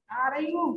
आ रही हूँ।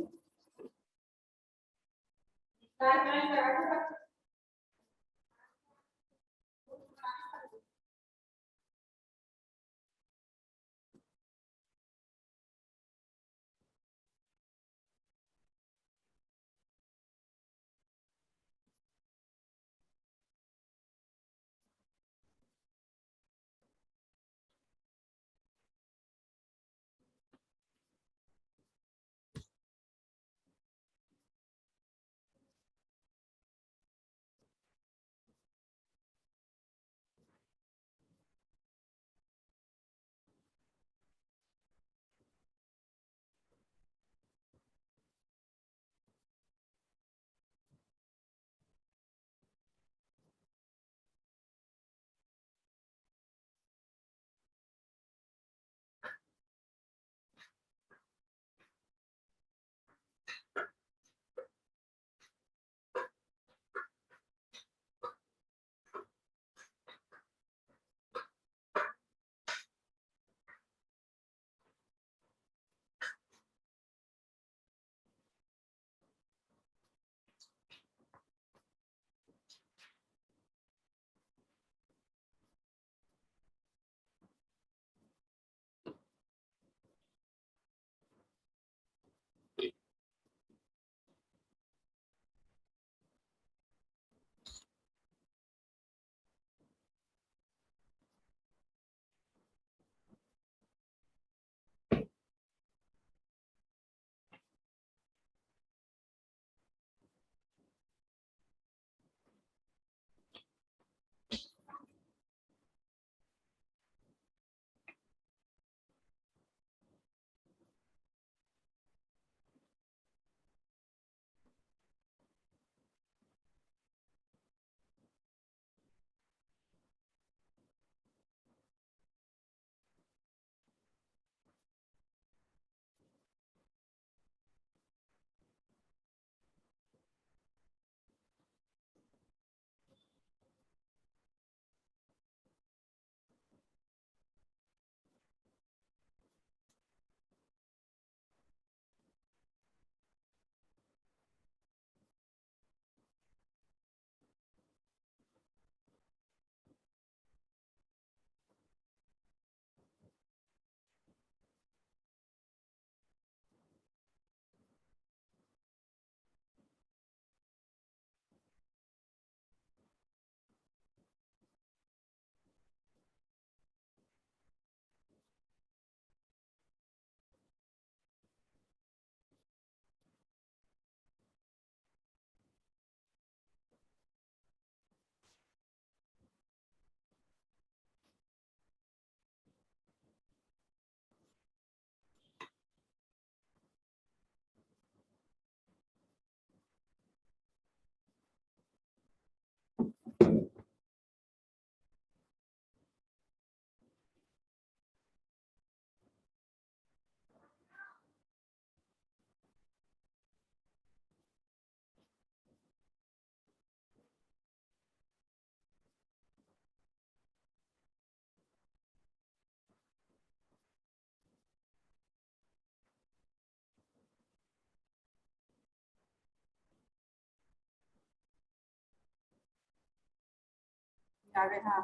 आ गए। हाँ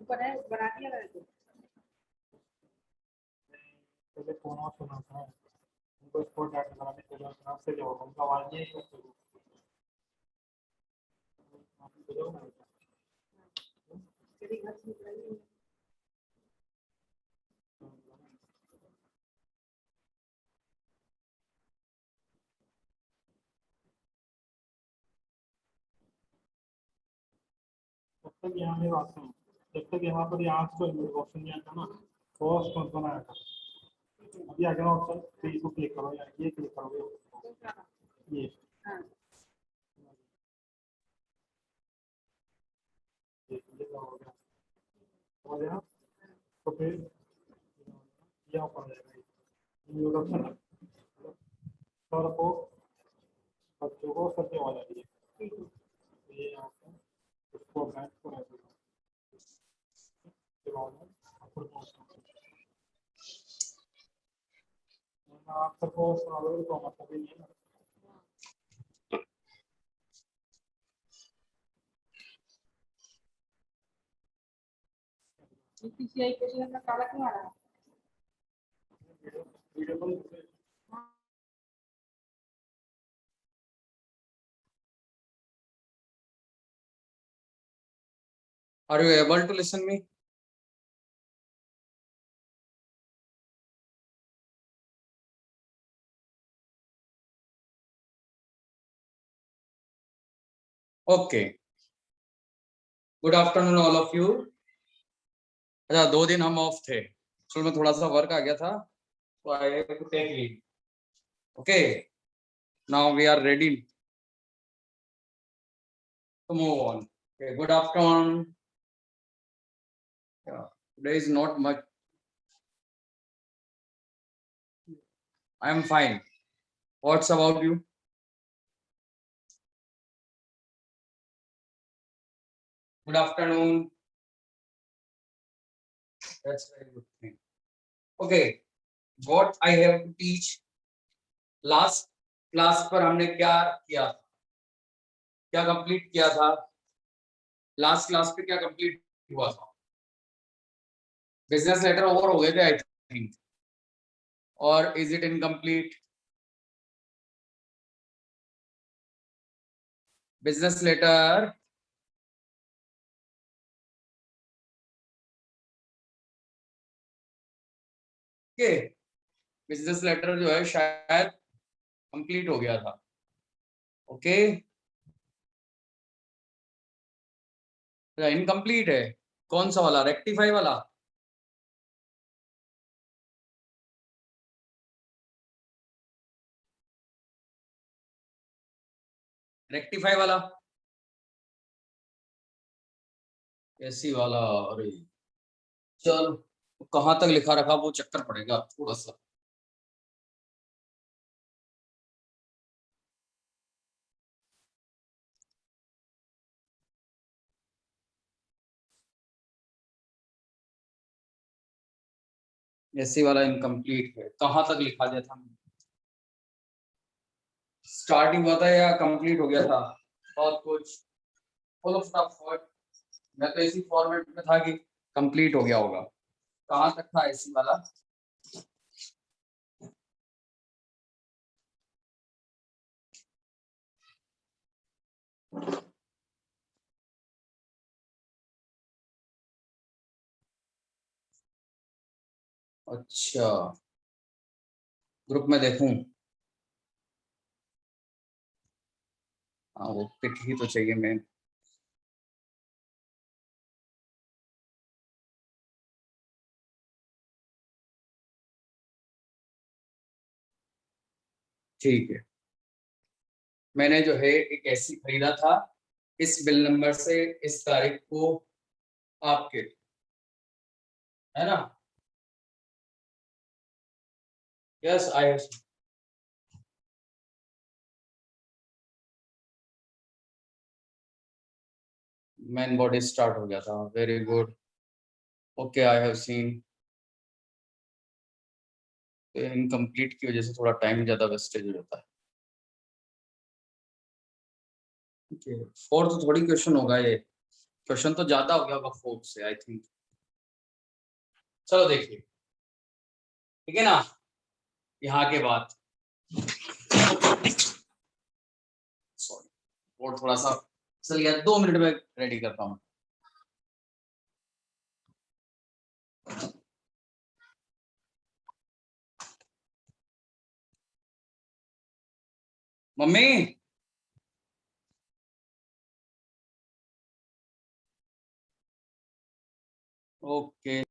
ऊपर है, बना दिया मैंने तो। पहले फोन ऑफ होना था, उनको स्पॉट डाटा लगाने के लिए तरफ से जो उनका आवाज नहीं है तो तेरी घर से निकली। जब तक यहाँ मेरे बात सुनो, जब तक यहाँ पर यहाँ तो ऑप्शन नहीं आता ना, फर्स्ट कौन सा आया था, अभी आ गया ऑप्शन, तो इसको क्लिक करो या ये क्लिक करोगे, ये हाँ ये हो गया, तो फिर ये ऊपर आ जाएगा, ये ऑप्शन सर को बच्चों को सबसे आवाज आ रही है, तो ये यहाँ पे इसको मैच को रहता है, आप सपोज तो मतलब ही नहीं है। पीसीआई क्वेश्चन का काला क्यों आ रहा है? Video call Are you able to listen me? Okay. Good afternoon all of you. अच्छा 2 दिन हम ऑफ थे, एक्चुअल में थोड़ा सा वर्क आ गया था, तो I have to take leave. Okay, now we are ready to move on. Okay, good afternoon. Yeah, today is not much. I am fine. What's about you? Good afternoon. That's very good thing. Okay, what I have to teach. Last class पर हमने क्या किया, क्या complete किया था? Last class पे क्या complete हुआ था? बिजनेस लेटर ओवर हो गए थे आई थिंक, और is it incomplete? Business letter के बिजनेस लेटर जो है शायद कंप्लीट हो गया था. ओके, इनकम्प्लीट है. कौन सा वाला? रेक्टिफाई वाला? रेक्टिफाई वाला, ऐसी वाला? अरे चल, कहाँ तक लिखा रखा वो चक्कर पड़ेगा थोड़ा सा. ऐसी वाला इनकम्प्लीट है, कहाँ तक लिखा दिया था? स्टार्टिंग हुआ था या कंप्लीट हो गया था? बहुत कुछ फुल ऑफ स्टफ. मैं तो इसी फॉर्मेट में था कि कंप्लीट हो गया होगा. कहाँ तक था ऐसी वाला? अच्छा, ग्रुप में देखूं? हाँ, वो पिक ही तो चाहिए मैं. ठीक है, मैंने जो है एक ऐसी खरीदा था इस बिल नंबर से इस तारीख को आपके, है ना? Yes I have. Main body start हो गया था, very good. Okay, I have seen. Incomplete की वजह से थोड़ा टाइम ज्यादा वेस्टेज हो जाता है। फोर्थ थोड़ी क्वेश्चन होगा ये, क्वेश्चन तो ज्यादा हो गया होगा फोर्थ से आई थिंक। चलो देखिए, ठीक है ना, यहाँ के बाद सॉरी और थोड़ा सा चल गया, 2 मिनट में रेडी करता हूँ। मम्मी ओके,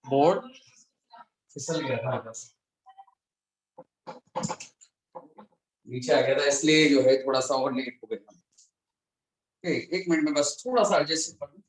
बोर्ड फिसल गया था बस, नीचे आ गया था, इसलिए जो है थोड़ा सा और लेट हो गया। एक मिनट में बस थोड़ा सा एडजस्ट कर लूं।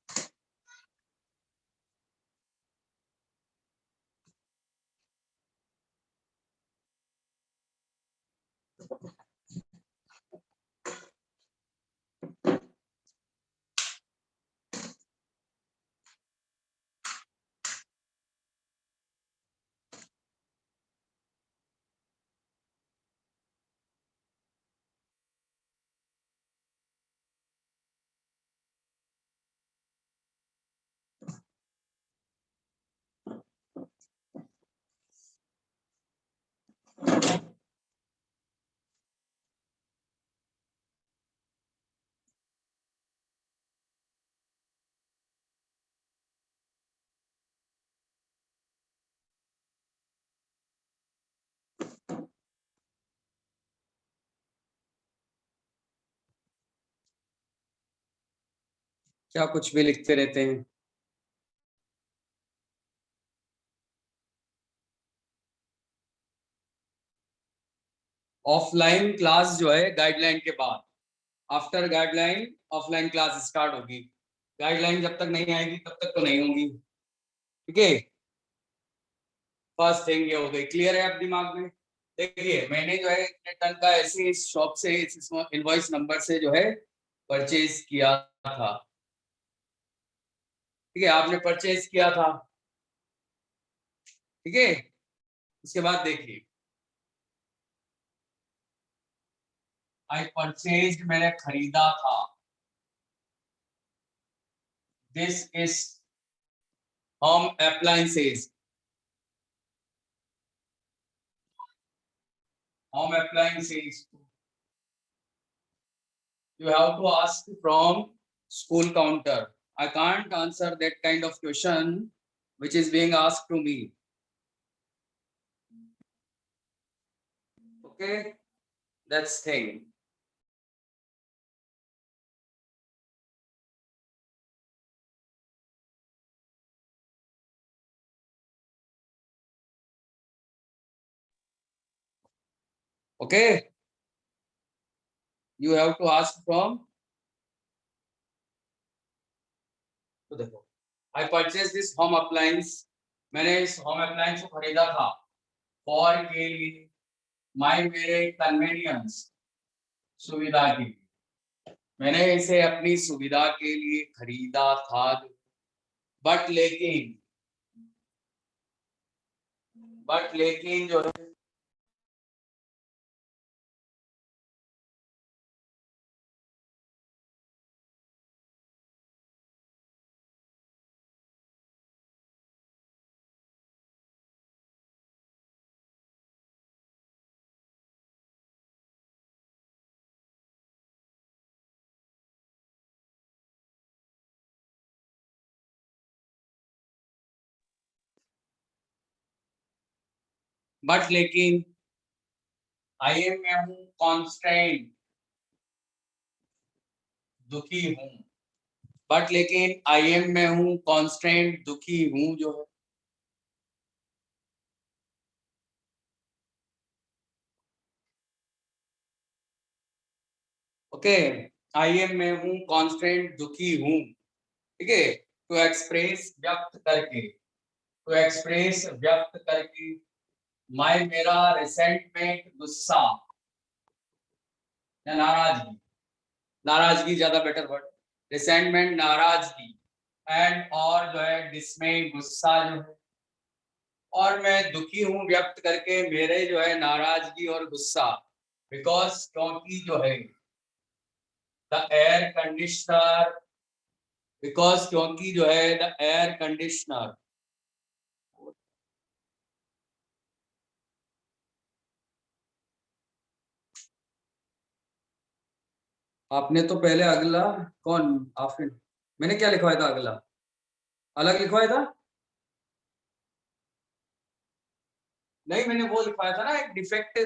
क्या कुछ भी लिखते रहते हैं। ऑफलाइन क्लास जो है गाइडलाइन के बाद, after guideline offline class start होगी। गाइडलाइन जब तक नहीं आएगी तब तक तो नहीं होगी, ठीक है। फर्स्ट थिंग ये हो गई, क्लियर है आप दिमाग में। देखिए मैंने जो है टन का ऐसे इस शॉप से इस इनवॉइस नंबर से जो है परचेज किया था, ठीक है, आपने परचेज किया था, ठीक है। उसके बाद देखिए, आई परचेज मैंने खरीदा था, this is home appliances, home appliances. You have to ask from school counter. I can't answer that kind of question which is being asked to me. Okay, that's thing. Okay, you have to ask from. तो देखो, I purchased this home appliance. मैंने इस home appliance को खरीदा था for के लिए, my मेरे convenience, सुविधा के लिए, मैंने इसे अपनी सुविधा के लिए खरीदा था, बट लेकिन जो है बट लेकिन आई एम में हूं कॉन्स्टेंट, दुखी हूं, बट लेकिन आई एम में हूं कॉन्स्टेंट, दुखी हूं जो है ओके, आई एम में हूं कॉन्स्टेंट, दुखी हूं, ठीक है। टू एक्सप्रेस व्यक्त करके मैं मेरा रिसेंटमेंट गुस्सा या नाराजगी, नाराजगी ज्यादा बेटर वर्ड, रिसेंटमेंट नाराजगी, एंड और जो है डिसमे गुस्सा जो है, और मैं दुखी हूं व्यक्त करके मेरे जो है नाराजगी और गुस्सा, बिकॉज क्योंकि जो है द एयर कंडीशनर, बिकॉज क्योंकि जो है द एयर कंडीशनर आपने तो पहले अगला कौन आफिन, मैंने क्या लिखवाया था, अगला अलग लिखवाया था, नहीं मैंने वो लिखवाया था ना एक डिफेक्ट,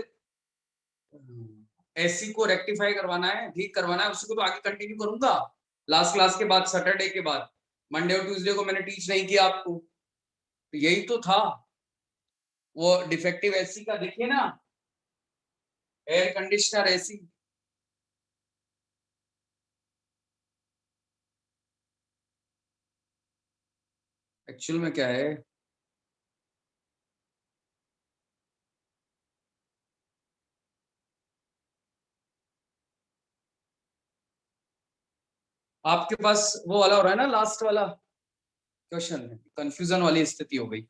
एसी को रेक्टिफाई करवाना है, ठीक करवाना है, उसी को तो आगे कंटिन्यू करूंगा लास्ट क्लास के बाद, सैटरडे के बाद। मंडे और ट्यूसडे को मैंने टीच नहीं किया आपको, तो यही तो था वो डिफेक्टिव एसी का, देखिए ना एयर कंडीशनर एसी, एक्चुअल में क्या है, आपके पास वो वाला हो रहा है ना, लास्ट वाला क्वेश्चन, कंफ्यूजन वाली स्थिति हो गई,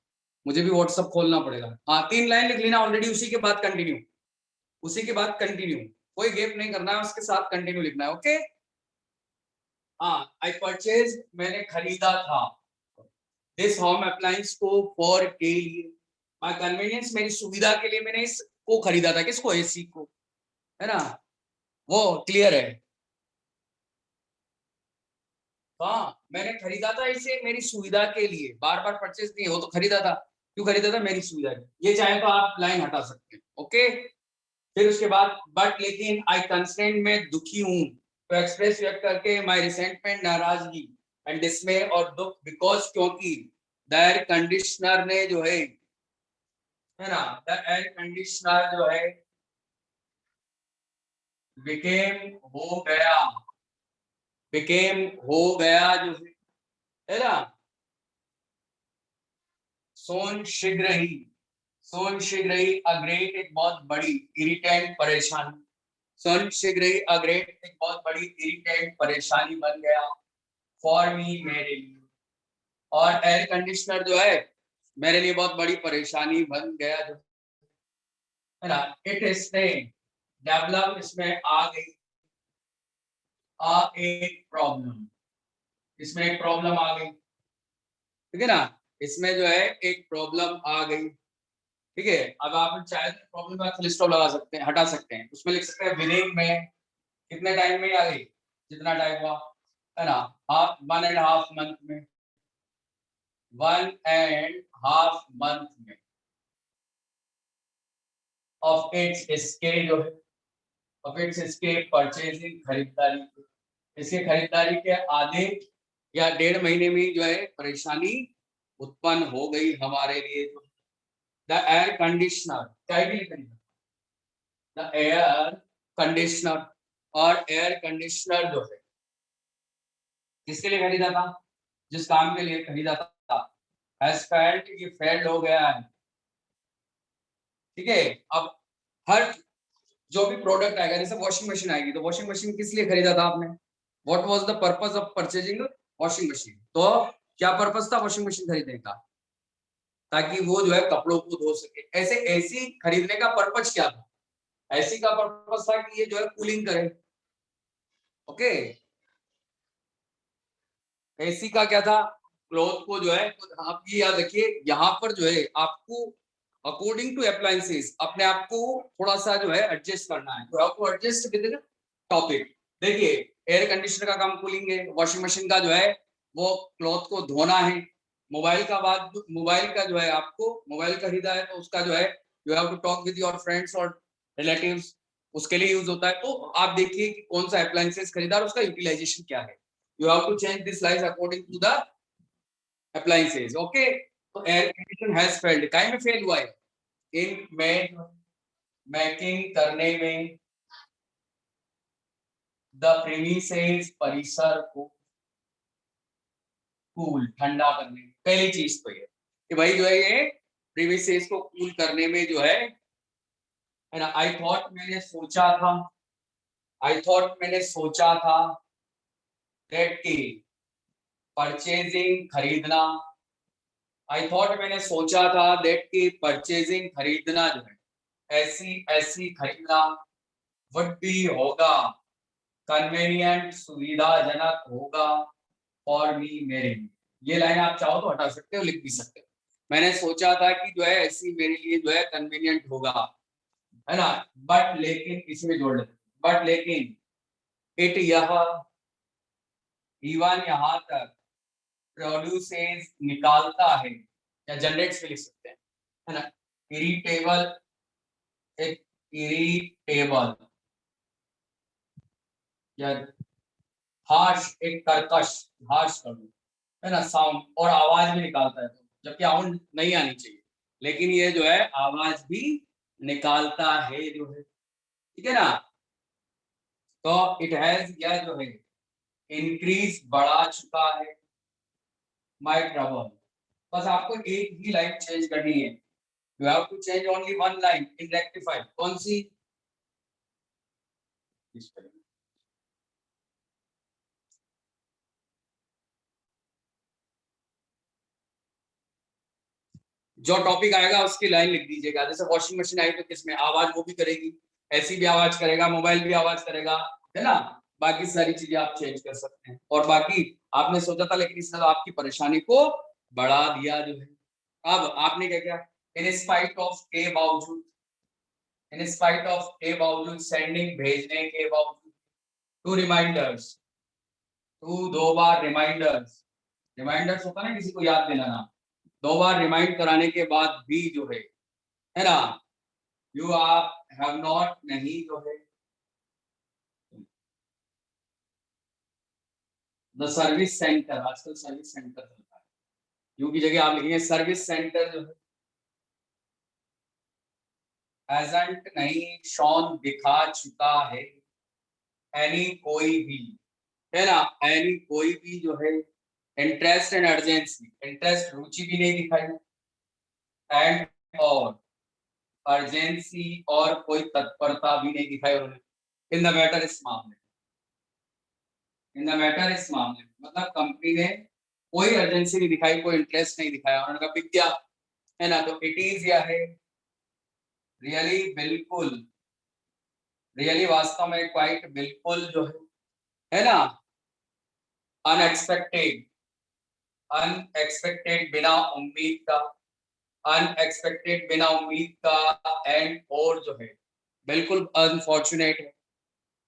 मुझे भी व्हाट्सएप खोलना पड़ेगा। हाँ 3 लाइन लिख लेना ऑलरेडी, उसी के बाद कंटिन्यू, उसी के बाद कंटिन्यू, कोई गैप नहीं करना है, उसके साथ कंटिन्यू लिखना है, ओके। हाँ आई परचेज, मैंने खरीदा था, दिस होम अप्लायंस को फॉर के लिए, माय कन्वीनियंस, मेरी सुविधा के लिए मैंने इसको खरीदा था, किसको, एसी को, है ना, वो क्लियर है। हाँ मैंने खरीदा था इसे मेरी सुविधा के लिए, बार बार परचेज नहीं, हो तो खरीदा था, क्यों खरीदा था, मेरी सुविधा के लिए, ये चाहे तो आप लाइन हटा सकते हैं, ओके। फिर उसके बाद बट लेकिन आई कंस्टेंट में दुखी हूं, तो एक्सप्रेस व्यक्त करके माय रिसेंटमेंट नाराजगी एंड डिसमे और दुख, बिकॉज क्योंकि द एयर कंडीशनर ने जो है ना, द एयर कंडीशनर जो है बिकेम हो गया, बिकेम हो गया जो है ना, सोन शीघ्र ही अग्रेट, एक बहुत बड़ी इरिटेंट परेशानी, सोन शीघ्र ही अग्रेट, एक बहुत बड़ी इरिटेंट परेशानी बन गया, फॉर मी, मेरे लिए, और एयर कंडीशनर जो है मेरे लिए बहुत बड़ी परेशानी बन गया जो है ना, इट इसने डेवलप, इसमें आ गई एक प्रॉब्लम, इसमें एक प्रॉब्लम आ गई, ठीक है ना, इसमें जो है एक प्रॉब्लम आ गई, ठीक है। अब आप चाहे तो प्रॉब्लम का फुल स्टॉप लगा सकते हैं, हटा सकते हैं, उसमें लिख सकते हैं विदिन में, कितने टाइम में आ गई, जितना टाइम हुआ, है ना, हाफ 1.5 मंथ में, 1.5 मंथ में, ऑफ इट्स इसके जो है, ऑफ इट्स इसके परचेजिंग, खरीदारी, इसके खरीदारी के आधे या 1.5 महीने में जो है परेशानी उत्पन्न हो गई हमारे लिए, द एयर कंडीशनर, क्या भी लिखेंगे, द एयर कंडीशनर, और एयर कंडीशनर जो है किसके लिए खरीदा था, जिस काम के लिए खरीदा था, हैज फेल्ड, ये फेल्ड हो गया है, ठीक है। अब हर जो भी प्रोडक्ट आएगा, जैसे वॉशिंग मशीन आएगी, तो वॉशिंग मशीन किस लिए खरीदा था आपने, what was the purpose of purchasing washing machine? तो क्या पर्पस था वॉशिंग मशीन खरीदने का? ताकि वो जो है कपड़ों को धो सके। ऐसे एसी खरीदने का पर्पस क्या था? एसी का पर्पस था कि ये जो है कूलिंग करे। ओके, एसी का क्या था? क्लॉथ को जो है आप ये याद रखिए, यहाँ पर जो है आपको अकॉर्डिंग टू अप्लायंसेस अपने आप को थोड़ा सा जो है एडजस्ट करना है। तो आपको एडजस्ट विद टॉपिक। देखिए, एयर कंडीशनर का काम कूलिंग है, वॉशिंग मशीन का जो है वो क्लॉथ को धोना है। मोबाइल का जो है आपको मोबाइल खरीदा है तो उसका जो है you have to talk with your friends और रिलेटिव्स, उसके लिए यूज होता है। तो आप देखिए कि कौन सा अप्लायंसेस खरीदा और उसका यूटिलाइजेशन क्या है। You have to change this lines according to the appliances. Okay. So air condition has failed. काय में फेल हुआ है? In मेकिंग करने में, the premises परिसर को कूल ठंडा करने में। पहली चीज तो ये कि भाई जो है ये प्रीमिसेस को कूल करने में जो है ना। आई थॉट मैंने सोचा था दैट की परचेजिंग खरीदना। आई थॉट मैंने सोचा था दैट की परचेजिंग खरीदना जो है ऐसी खरीदना वुड बी होगा कन्वीनियंट सुविधाजनक होगा फॉर मी मेरे लिए। ये लाइन आप चाहो तो हटा सकते हो, लिख भी सकते हो। मैंने सोचा था कि जो है ऐसी मेरे लिए जो है कन्वीनियंट होगा, है ना। बट लेकिन इसमें जोड़ लेते, बट लेकिन इट यह इवन यहाँ तक प्रोड्यूसेस निकालता है या जनरेट्स भी लिख सकते हैं, है ना। इरिटेबल एक इरिटेबल या हार्श एक कर्कश, हार्श कर दो, है ना, साउंड और आवाज भी निकालता है। तो जबकि आवाज नहीं आनी चाहिए, लेकिन ये जो है आवाज भी निकालता है जो है, ठीक है ना। तो इट हैज यह जो है इंक्रीज बढ़ा चुका है माय ट्रबल। बस आपको एक ही लाइन चेंज करनी है। You have to change only one line in rectify. कौन सी? जो टॉपिक आएगा उसकी लाइन लिख दीजिएगा। जैसे वॉशिंग मशीन आई तो किसमें आवाज वो भी करेगी, ऐसी भी आवाज करेगा, मोबाइल भी आवाज करेगा, है ना। बाकी सारी चीजें आप चेंज कर सकते हैं। और बाकी आपने सोचा था लेकिन इसने तो आपकी परेशानी को बढ़ा दिया जो है। अब आपने क्या किया? इन स्पाइट ऑफ के बावजूद, इन स्पाइट ऑफ के बावजूद, सेंडिंग भेजने के बावजूद, टू रिमाइंडर्स, टू दो बार रिमाइंडर्स, रिमाइंडर्स होता है ना किसी को याद दिलाना, दो बार रिमाइंड कराने के बाद भी जो है ना, यू आप हैव नॉट नहीं जो है द सर्विस सेंटर, आजकल सर्विस सेंटर चलता है, यू की जगह आप लिखेंगे सर्विस सेंटर जो है एजेंट नहीं शॉन दिखा चुका है एनी कोई भी, है ना, एनी कोई भी जो है इंटरेस्ट एंड अर्जेंसी, इंटरेस्ट रुचि भी नहीं दिखाई, एंड और अर्जेंसी और कोई तत्परता भी नहीं दिखाई उन्होंने इन द मैटर इस मामले, इन द मैटर इस मामले मतलब कंपनी ने कोई अर्जेंसी नहीं दिखाई, कोई इंटरेस्ट नहीं दिखाया, उन्होंने कहा बिक गया, है ना। तो इट इज या है रियली बिल्कुल, रियली वास्तव में, क्वाइट बिल्कुल जो है ना, अनएक्सपेक्टेड, अनएक्सपेक्टेड बिना उम्मीद का, अनएक्सपेक्टेड बिना उम्मीद का, एंड और जो है बिल्कुल अनफॉर्चुनेट है,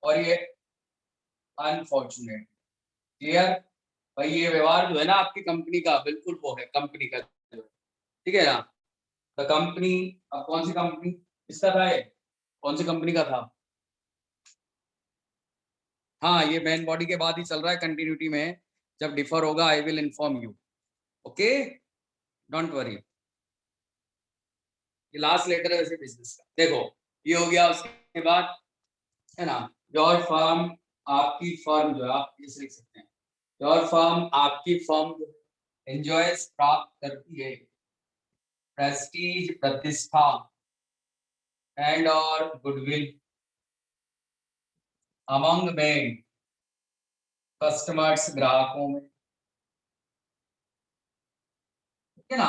और ये अनफॉर्चुनेट, क्लियर। भाई ये व्यवहार जो है ना आपकी कंपनी का बिल्कुल वो है कंपनी का, ठीक है ना। द कंपनी, अब कौन सी कंपनी इसका था, ये कौन सी कंपनी का था? हाँ ये मेन बॉडी के बाद ही चल रहा है, कंटिन्यूटी में जब डिफर होगा I will inform you, okay, don't worry. ये लास्ट लेटर है वैसे बिजनेस का। देखो ये हो गया, उसके बाद है ना योर फर्म, आपकी फर्म जो है आप इसे लिख सकते हैं, योर फर्म आपकी फर्म एंजॉयज प्राप्त करती है प्रेस्टीज प्रतिष्ठा एंड और गुडविल अमंग मैन, कस्टमर्स ग्राहकों में, ठीक है ना।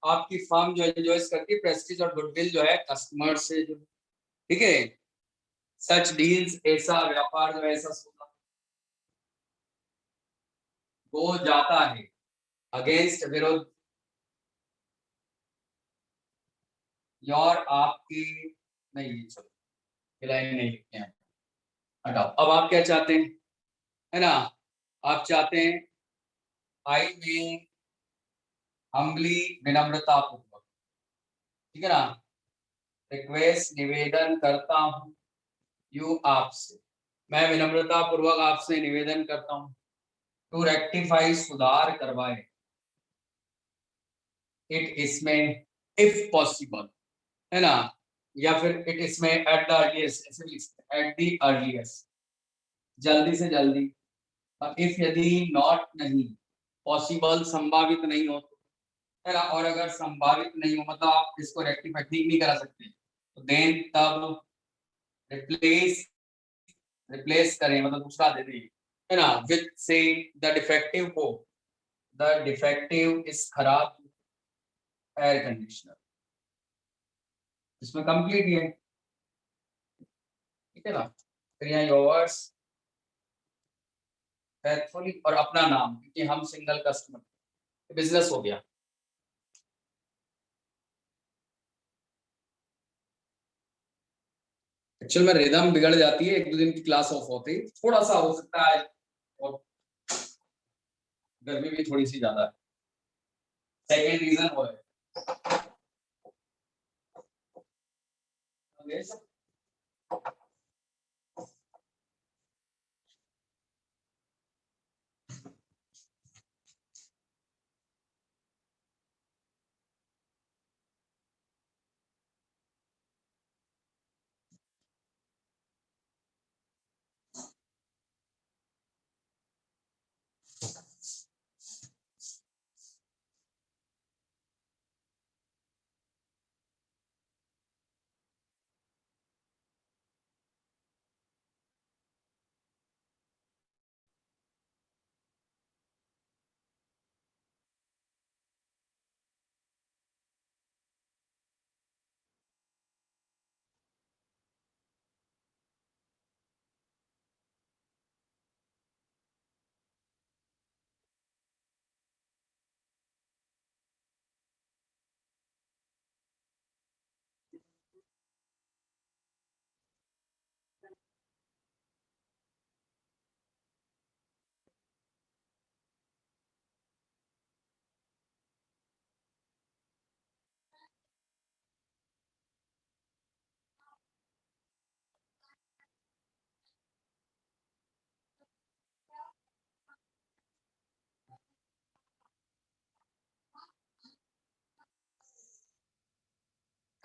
आपकी फर्म जो एंजॉयज करती है प्रेस्टीज और गुडविल जो है कस्टमर से जो, ठीक है। सच डील्स, ऐसा व्यापार जो है, ऐसा सौदा वो जाता है अगेंस्ट, विरोध, योर, आपकी, नहीं चलो ये लाइन नहीं लिखते हैं, हटाओ। अब आप क्या चाहते हैं, है ना, आप चाहते हैं आई में हम्बली, विनम्रता पूर्वक, ठीक है ना, रिक्वेस्ट, निवेदन करता हूँ, यू, आपसे, मैं विनम्रता पूर्वक आपसे निवेदन करता हूँ, टू रेक्टिफाई, सुधार करवाए, इट, इसमें, इफ पॉसिबल, है ना, या फिर इट इसमें एट द अर्लीस्ट, ऐसे लिख सकते हैं, एट द अर्लीस्ट, जल्दी से जल्दी। इफ यदि, नॉट नहीं, पॉसिबल संभावित नहीं हो, है ना, और अगर संभावित नहीं हो मतलब आप इसको रेक्टिफाई ठीक नहीं करा सकते, तो देन तब रिप्लेस, रिप्लेस करें मतलब दूसरा दे दें, है ना, विद से द डिफेक्टिव को, द डिफेक्टिव इस खराब एयर कंडीशनर, इसमें कंप्लीट ही है, ठीक है ना। फिर यहाँ योर्स फेथफुली और अपना नाम, क्योंकि हम सिंगल कस्टमर, बिजनेस हो गया। एक्चुअल में रिदम बिगड़ जाती है, एक दो दिन की क्लास ऑफ होती है, थोड़ा सा हो सकता है, और गर्मी भी थोड़ी सी ज्यादा है, सेकेंड रीजन वो है।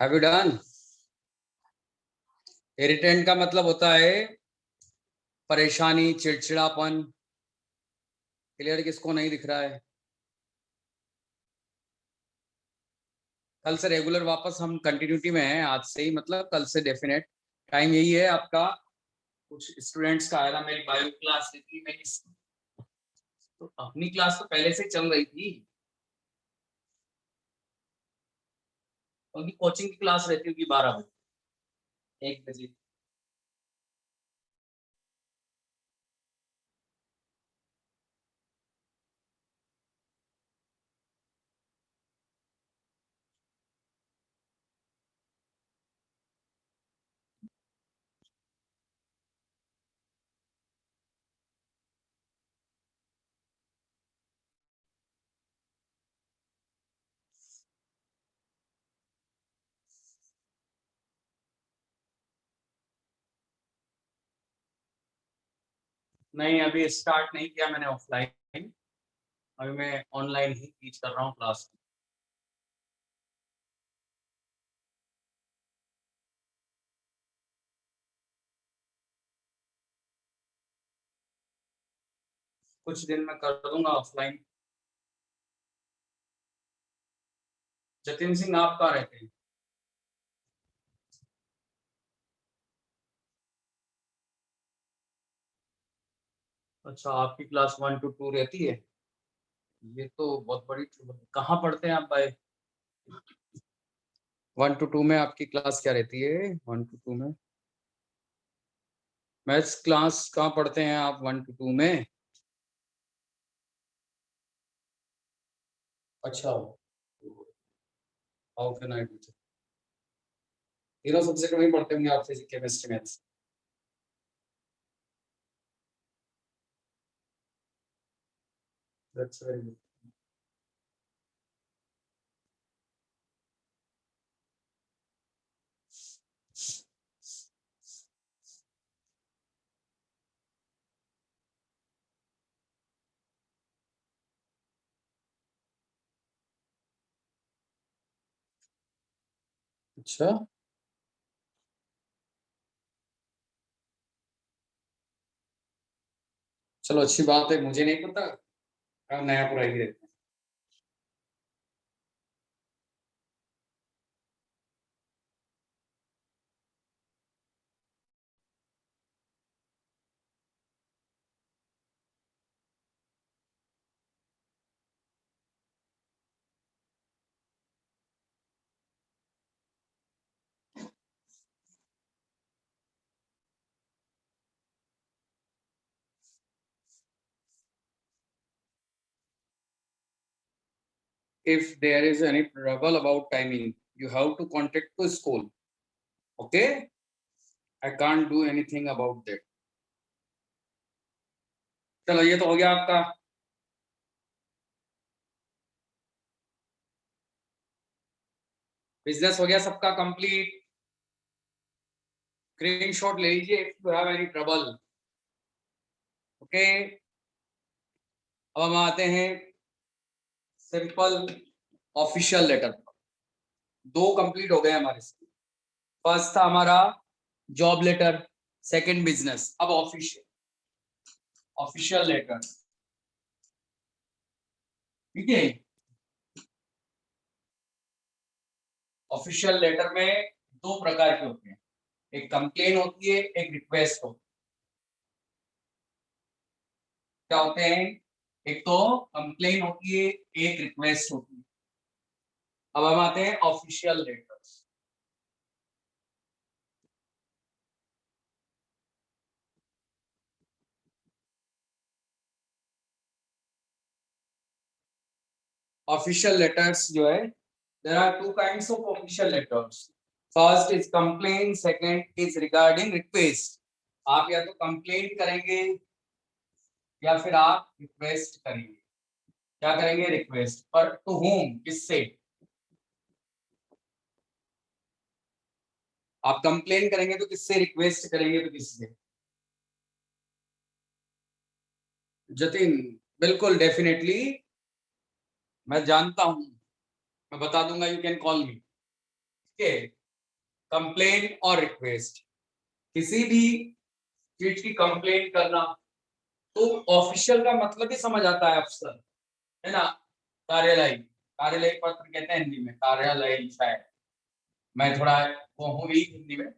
Have you done? इरिटेंट का मतलब होता है परेशानी, चिड़चिड़ापन। क्लियर किसको नहीं दिख रहा है? कल से रेगुलर वापस हम कंटिन्यूटी में हैं, आज से ही मतलब कल से डेफिनेट टाइम यही है आपका। कुछ स्टूडेंट्स का आया था, मेरी बायो क्लास थी, मेरी तो अपनी क्लास तो पहले से ही चल रही थी, उनकी कोचिंग की क्लास रहती होगी 12 बजे, 1 बजे। नहीं अभी स्टार्ट नहीं किया मैंने ऑफलाइन, अभी मैं ऑनलाइन ही टीच कर रहा हूँ क्लास। कुछ दिन में कर दूंगा ऑफलाइन। जतिन सिंह आप कहाँ रहते हैं? अच्छा, आपकी क्लास 1 to 2 रहती है? ये तो बहुत बड़ी trouble है। कहाँ पढ़ते हैं आप भाई? 1 to 2 में आपकी क्लास क्या रहती है? 1 to 2 में? मैथ्स क्लास कहाँ पढ़ते हैं आप 1 to 2 में? अच्छा, how can I do that? तीनों सब्जेक्ट में ही पढ़ते होंगे आप, physics, chemistry, maths. That's very good. अच्छा, चलो अच्छी बात है, मुझे नहीं पता, हम नया पूरा ही रहते हैं। If there is any trouble about timing, you have to contact the school. Okay? I can't do anything about that. चलो ये तो हो गया आपका। बिजनेस हो गया सबका कंप्लीट। स्क्रीनशॉट ले लीजिए if you have any trouble. Okay, अब हम आते हैं सिंपल ऑफिशियल लेटर पर। दो कंप्लीट हो गए हमारे। फर्स्ट था हमारा जॉब लेटर, सेकंड बिजनेस, अब ऑफिशियल लेटर। ठीक है, ऑफिशियल लेटर में दो प्रकार के होते हैं, एक कंप्लेन होती है, एक रिक्वेस्ट होती है। क्या होते हैं? एक तो कंप्लेन होती है, एक रिक्वेस्ट होती है। अब हम आते हैं ऑफिशियल लेटर्स। ऑफिशियल लेटर्स जो है, there are two kinds of official letters. First is complain, second is regarding request. आप या तो कंप्लेन करेंगे या फिर आप रिक्वेस्ट करेंगे। क्या करेंगे? रिक्वेस्ट। पर टू होम, किससे? आप कंप्लेन करेंगे तो किससे? रिक्वेस्ट करेंगे तो किससे? जतिन, बिल्कुल डेफिनेटली, मैं जानता हूं, मैं बता दूंगा, यू कैन कॉल मी। ठीक है, कंप्लेन और रिक्वेस्ट, किसी भी चीज की कंप्लेन करना तो ऑफिशियल का मतलब ही समझ आता है, अफसर, है ना? कार्यालय, कार्यालय पत्र कहते हैं हिंदी में, कार्यालय शायद, मैं थोड़ा वो हूँ वीक हिंदी में।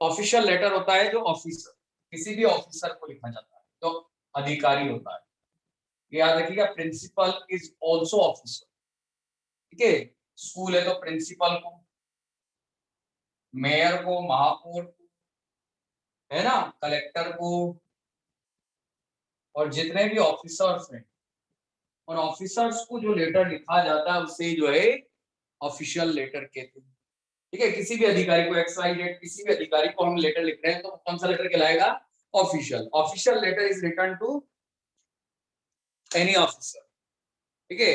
ऑफिशियल लेटर होता है जो ऑफिसर, किसी भी ऑफिसर को लिखा जाता है, तो अधिकारी होता है। याद रखिएगा, प्रिंसिपल इज ऑल्सो ऑफिसर। ठीक है, स्कूल है तो प्रिंसिपल को, मेयर को, महापौर को, है ना, कलेक्टर को, और जितने भी ऑफिसर्स हैं, उन ऑफिसर्स को जो लेटर लिखा जाता है उसे जो है ऑफिशियल लेटर कहते हैं। ठीक है, किसी भी अधिकारी को, एक्स वाई जेड किसी भी अधिकारी को हम लेटर लिख रहे हैं तो कौन सा लेटर कहलाएगा? Official. Official letter is written to any officer. ठीक है,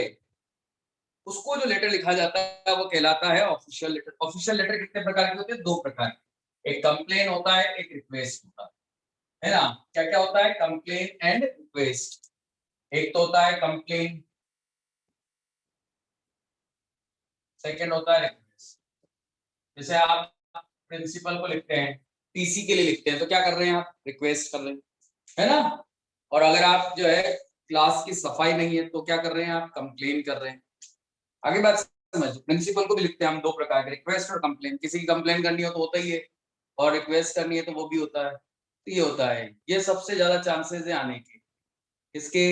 उसको जो लेटर लिखा जाता है वो कहलाता है ऑफिशियल लेटर। ऑफिशियल लेटर कितने प्रकार के होते हैं? दो प्रकार के, एक कंप्लेन होता है, एक रिक्वेस्ट होता है ना? क्या क्या होता है? Complain and request. एक तो होता है कंप्लेन, सेकंड होता है रिक्वेस्ट। जैसे आप प्रिंसिपल को लिखते हैं, टीसी के लिए लिखते हैं, तो क्या कर रहे हैं आप? रिक्वेस्ट कर रहे हैं, है ना? और अगर आप जो है क्लास की सफाई नहीं है तो क्या कर रहे हैं आप? कंप्लेन कर रहे हैं। आगे बात समझ, प्रिंसिपल को भी लिखते हैं हम दो प्रकार के, रिक्वेस्ट और कंप्लेन। किसी की कंप्लेन करनी हो तो होता ही है, और रिक्वेस्ट करनी है तो वो भी होता है। तो ये होता है, ये सबसे ज्यादा चांसेस है आने के। इसके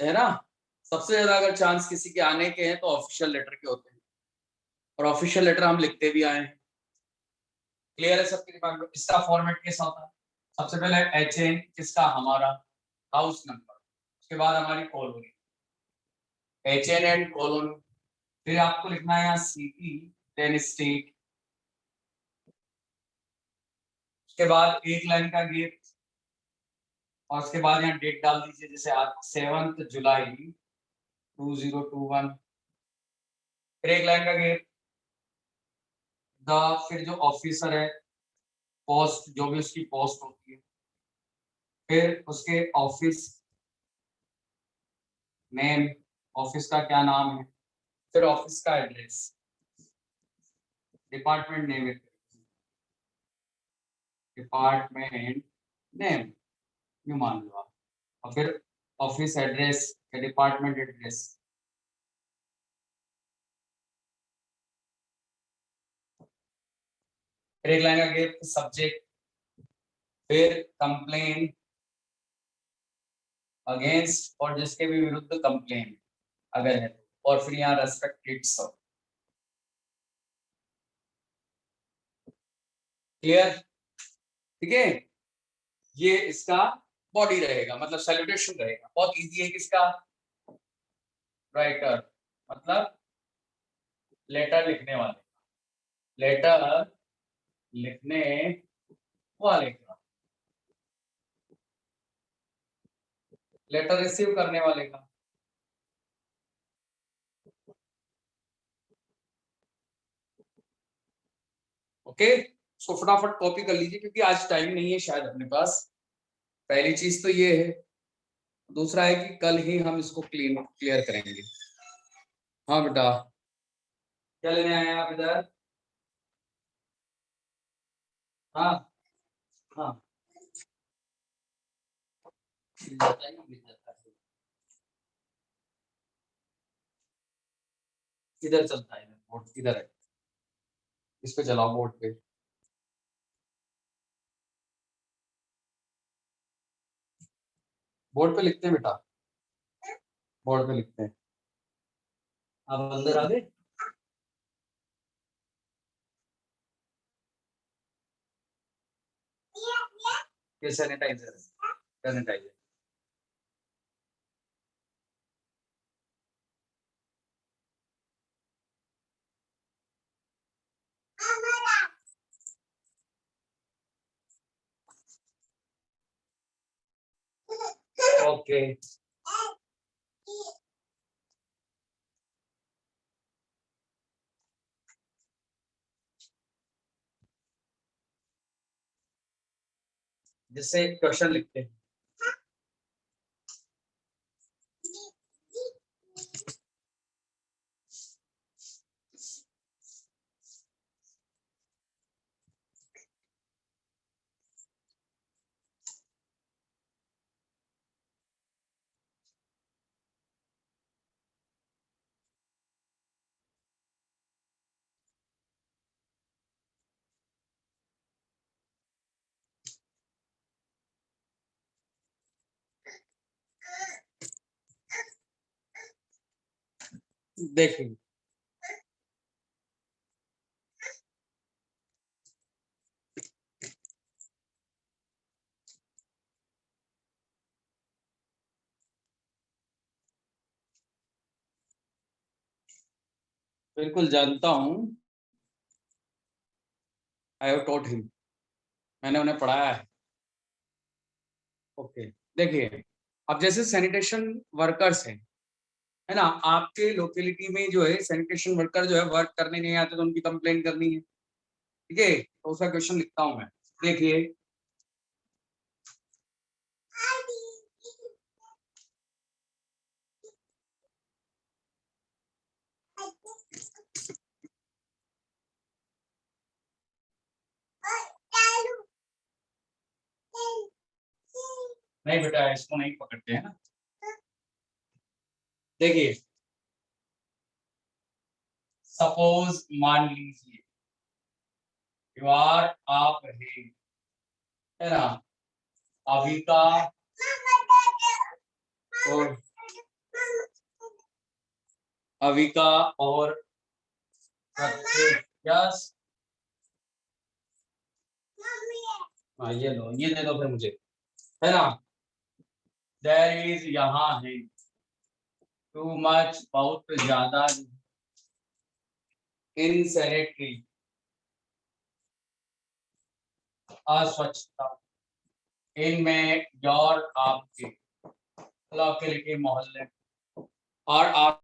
है ना, सबसे ज्यादा अगर चांस किसी के आने के हैं तो ऑफिशियल लेटर के होते हैं, और ऑफिशियल लेटर हम लिखते भी आए हैं। क्लियर है सबके दिमाग में? इसका फॉर्मेट कैसा होता है? सबसे पहले HN, किसका? हमारा हाउस नंबर, उसके बाद हमारी कॉलोनी, HN एंड कॉलोनी, फिर आपको लिखना है यहाँ सिटी, देन स्टेट, उसके बाद एक लाइन का गैप, और उसके बाद यहाँ डेट डाल दीजिए, जैसे आज 7 जुलाई 2021, फिर एक लाइन का गैप, फिर जो ऑफिसर है, पोस्ट, जो भी उसकी पोस्ट होती है, फिर उसके ऑफिस नेम, ऑफिस का क्या नाम है, फिर ऑफिस का address, department name, department name you मान लो आप, और फिर ऑफिस एड्रेस या डिपार्टमेंट एड्रेस, फिर एक लाइन का गैप, सब्जेक्ट, फिर कंप्लेन अगेंस्ट, और जिसके भी विरुद्ध कंप्लेन अगर है, और फिर यहाँ रेस्पेक्टेड सब। क्लियर? ठीक है, ये इसका बॉडी रहेगा, मतलब सैल्यूटेशन रहेगा, बहुत इजी है। किसका? राइटर, मतलब लेटर लिखने वाले, लेटर लिखने वाले का, लेटर रिसीव करने वाले का। ओके, इसको फटाफट कॉपी कर लीजिए क्योंकि आज टाइम नहीं है शायद अपने पास। पहली चीज तो ये है, दूसरा है कि कल ही हम इसको क्लियर करेंगे। हाँ बेटा, क्या लेने आए हैं आप इधर? हाँ हाँ, मिल जाता है ना, मिल जाता है। इधर चलता है, बोर्ड इधर है, इस पे चलाओ, बोर्ड पे। बोर्ड पे लिखते हैं बेटा, बोर्ड पे लिखते हैं। आप अंदर आ गए? ये सैनिटाइजर है, सैनिटाइजर। ओके, जिससे क्वेश्चन लिखते हैं। देखिए, बिल्कुल जानता हूँ, आई हैव टॉट हिम, मैंने उन्हें पढ़ाया है। ओके, देखिए, अब जैसे सैनिटेशन वर्कर्स हैं, है ना, आपके लोकेलिटी में जो है सैनिटेशन वर्कर जो है वर्क करने नहीं आते तो उनकी कंप्लेन करनी है। ठीक है, तो उसका क्वेश्चन लिखता हूं मैं। देखिए, नहीं बेटा, इसको नहीं पकड़ते हैं ना। देखिए, सपोज मान लीजिए दीवार आप है ना, अविका और अविका और यस, हाँ ये लो, ये दे दो फिर मुझे, है ना। देयर इज यहाँ है टू मच, बहुत ज्यादा, इनसैनिटरी, अस्वच्छता, इनमें, योर, आपके, मतलब आपके लिखे मोहल्ले, और आप